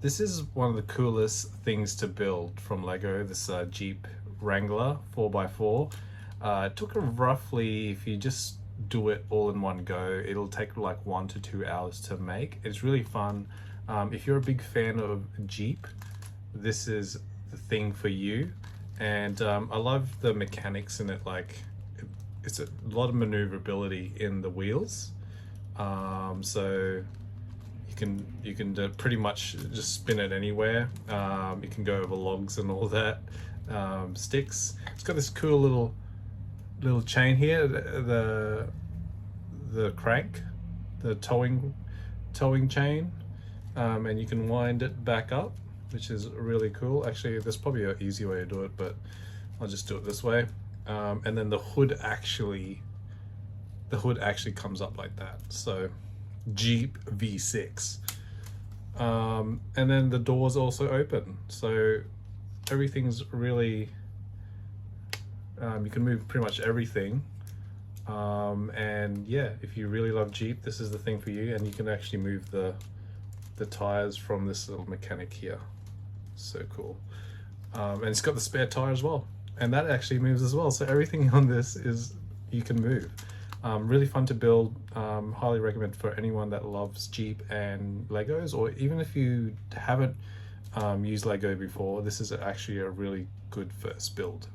This is one of the coolest things to build from Lego, this Jeep Wrangler 4x4. It took roughly, if you just do it all in one go, it'll take like 1 to 2 hours to make. It's really fun. If you're a big fan of Jeep, this is the thing for you. And I love the mechanics in it. Like, it's a lot of maneuverability in the wheels. So you can pretty much just spin it anywhere. You can go over logs and all that. Sticks. It's got this cool little chain here. The crank, the towing chain, and you can wind it back up, which is really cool. Actually, there's probably an easy way to do it, but I'll just do it this way. And then the hood actually comes up like that. So Jeep V6. And then the doors also open, so everything's really you can move pretty much everything. And yeah, if you really love Jeep, this is the thing for you. And you can actually move the tires from this little mechanic here. So cool. And it's got the spare tire as well, and that actually moves as well. So everything on this is you can move. Really fun to build. Highly recommend for anyone that loves Jeep and Legos, or even if you haven't used Lego before, this is actually a really good first build.